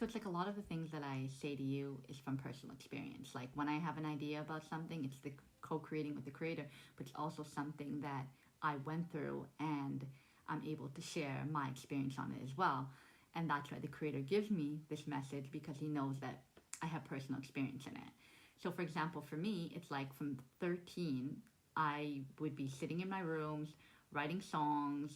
So it's like a lot of the things that I say to you is from personal experience. Like when I have an idea about something, it's the co-creating with the creator, but it's also something that I went through and I'm able to share my experience on it as well. And that's why the creator gives me this message, because he knows that I have personal experience in it. So for example, for me, it's like from 13, I would be sitting in my rooms, writing songs,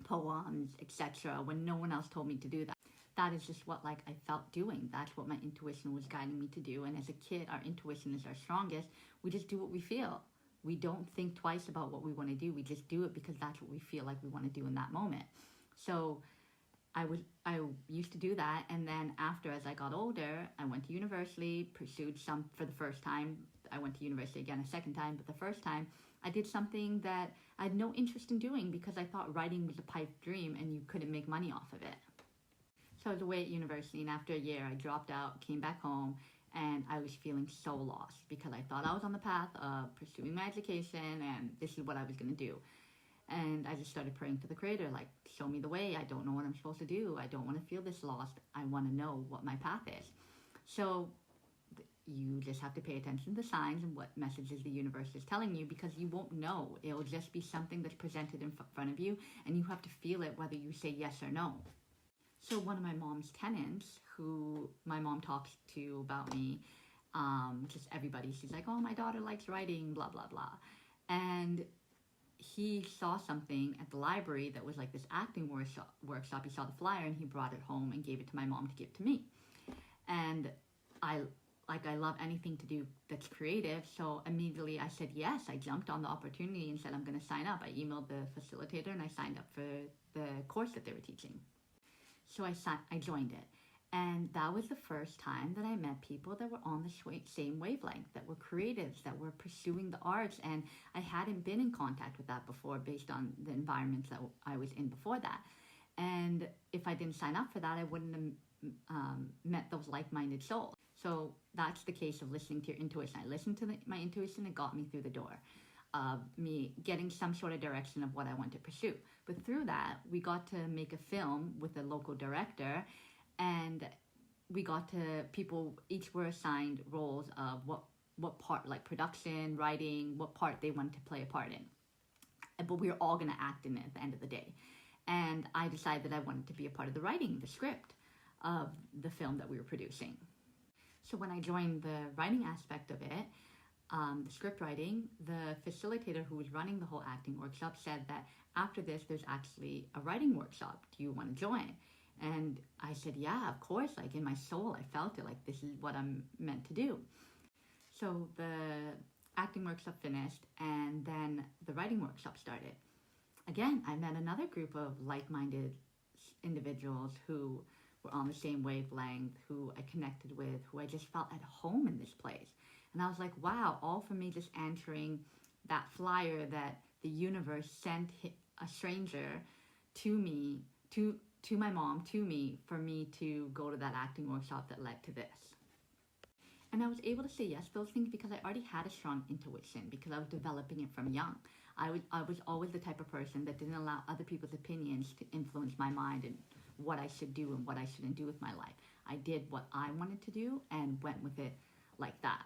poems, etc., when no one else told me to do that. That is just what like I felt doing. That's what my intuition was guiding me to do. And as a kid, our intuition is our strongest. We just do what we feel. We don't think twice about what we want to do. We just do it because that's what we feel like we want to do in that moment. So I used to do that, and then after, as I got older, I went to university, pursued some for the first time. I went to university again a second time, but the first time I did something that I had no interest in doing because I thought writing was a pipe dream and you couldn't make money off of it. So I was away at university, and after a year, I dropped out, came back home, and I was feeling so lost because I thought I was on the path of pursuing my education and this is what I was going to do. And I just started praying to the creator, like, show me the way. I don't know what I'm supposed to do. I don't want to feel this lost. I want to know what my path is. So you just have to pay attention to the signs and what messages the universe is telling you, because you won't know. It'll just be something that's presented in front of you, and you have to feel it whether you say yes or no. So one of my mom's tenants, who my mom talks to about me, just everybody, she's like, oh, my daughter likes writing, blah, blah, blah. And he saw something at the library that was like this acting workshop. He saw the flyer and he brought it home and gave it to my mom to give to me. And I love anything to do that's creative, so immediately I said yes. I jumped on the opportunity and said I'm going to sign up. I emailed the facilitator and I signed up for the course that they were teaching. So I joined it. And that was the first time that I met people that were on the same wavelength, that were creatives, that were pursuing the arts. And I hadn't been in contact with that before based on the environments that I was in before that. And if I didn't sign up for that, I wouldn't have met those like-minded souls. So that's the case of listening to your intuition. I listened to my intuition, it got me through the door. Me getting some sort of direction of what I want to pursue. But through that, we got to make a film with a local director, and we got to, people each were assigned roles of what part, like production, writing, what part they wanted to play a part in. But we were all going to act in it at the end of the day. And I decided that I wanted to be a part of the writing, the script of the film that we were producing. So when I joined the writing aspect of it, the script writing, the facilitator who was running the whole acting workshop said that after this, there's actually a writing workshop. Do you want to join? And I said, yeah, of course. Like in my soul, I felt it, like this is what I'm meant to do. So the acting workshop finished, and then the writing workshop started. Again, I met another group of like-minded individuals who were on the same wavelength, who I connected with, who I just felt at home in this place. And I was like, wow, all for me just answering that flyer that the universe sent a stranger to me, to my mom, to me, for me to go to that acting workshop that led to this. And I was able to say yes to those things because I already had a strong intuition, because I was developing it from young. I was always the type of person that didn't allow other people's opinions to influence my mind and what I should do and what I shouldn't do with my life. I did what I wanted to do and went with it like that.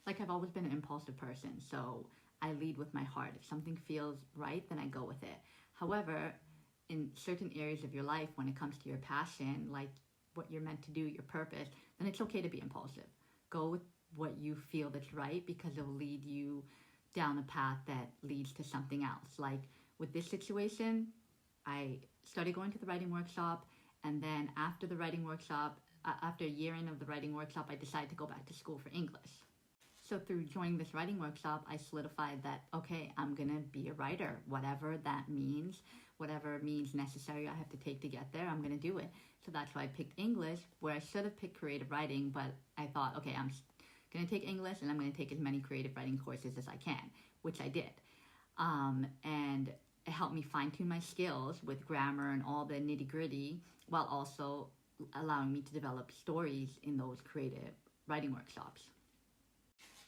Like, I've always been an impulsive person, so I lead with my heart. If something feels right, then I go with it. However, in certain areas of your life, when it comes to your passion, like what you're meant to do, your purpose, then it's okay to be impulsive. Go with what you feel that's right, because it will lead you down a path that leads to something else. Like with this situation, I started going to the writing workshop, and then after the writing workshop, after a year in of the writing workshop, I decided to go back to school for English. So through joining this writing workshop, I solidified that, okay, I'm going to be a writer, whatever that means, whatever means necessary I have to take to get there, I'm going to do it. So that's why I picked English, where I should have picked creative writing, but I thought, okay, I'm going to take English and I'm going to take as many creative writing courses as I can, which I did. And it helped me fine-tune my skills with grammar and all the nitty-gritty, while also allowing me to develop stories in those creative writing workshops.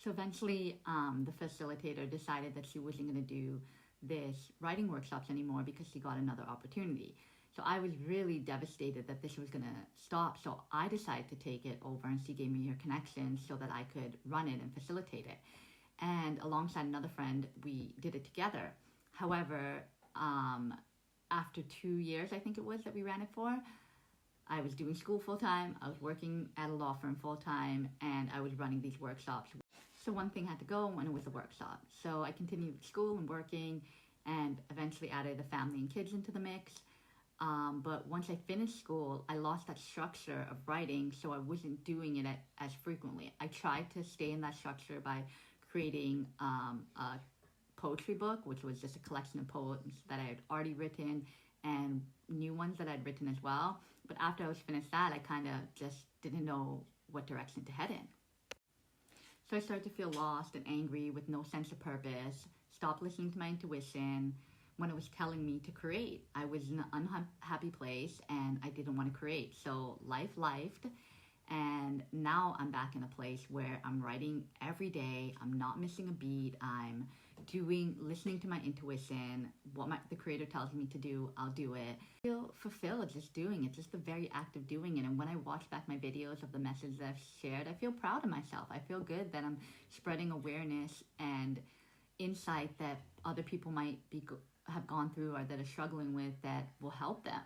So eventually, the facilitator decided that she wasn't going to do this writing workshops anymore because she got another opportunity. So I was really devastated that this was going to stop. So I decided to take it over, and she gave me her connections so that I could run it and facilitate it. And alongside another friend, we did it together. However, after 2 years, I think it was, that we ran it for, I was doing school full time, I was working at a law firm full time, and I was running these workshops. So one thing had to go, and it was the workshop. So I continued with school and working, and eventually added the family and kids into the mix. But once I finished school, I lost that structure of writing, so I wasn't doing it as frequently. I tried to stay in that structure by creating a poetry book, which was just a collection of poems that I had already written and new ones that I'd written as well. But after I was finished that, I kind of just didn't know what direction to head in. So I started to feel lost and angry with no sense of purpose, stopped listening to my intuition when it was telling me to create. I was in an unhappy place and I didn't want to create. So life lifed, and now I'm back in a place where I'm writing every day. I'm not missing a beat. I'm listening to my intuition. What the creator tells me to do, I'll do it. I feel fulfilled just doing it, just the very act of doing it. And when I watch back my videos of the message that I've shared, I feel proud of myself. I feel good that I'm spreading awareness and insight that other people might have gone through or that are struggling with, that will help them.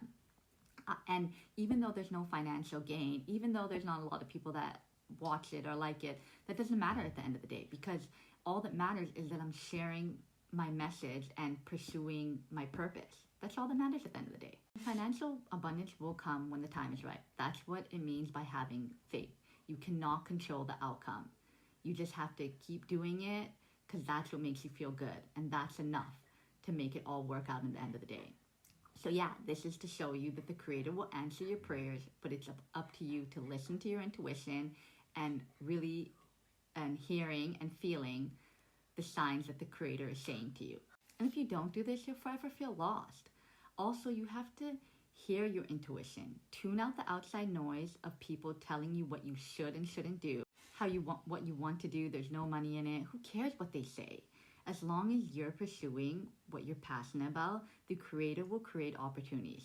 And even though there's no financial gain, even though there's not a lot of people that watch it or like it, that doesn't matter at the end of the day, because all that matters is that I'm sharing my message and pursuing my purpose. That's all that matters at the end of the day. Financial abundance will come when the time is right. That's what it means by having faith. You cannot control the outcome. You just have to keep doing it, because that's what makes you feel good. And that's enough to make it all work out in the end of the day. So yeah, this is to show you that the creator will answer your prayers, but it's up to you to listen to your intuition and really hearing and feeling the signs that the creator is saying to you. And if you don't do this, you'll forever feel lost. Also, you have to hear your intuition. Tune out the outside noise of people telling you what you should and shouldn't do, what you want to do. There's no money in it. Who cares what they say? As long as you're pursuing what you're passionate about, the creator will create opportunities.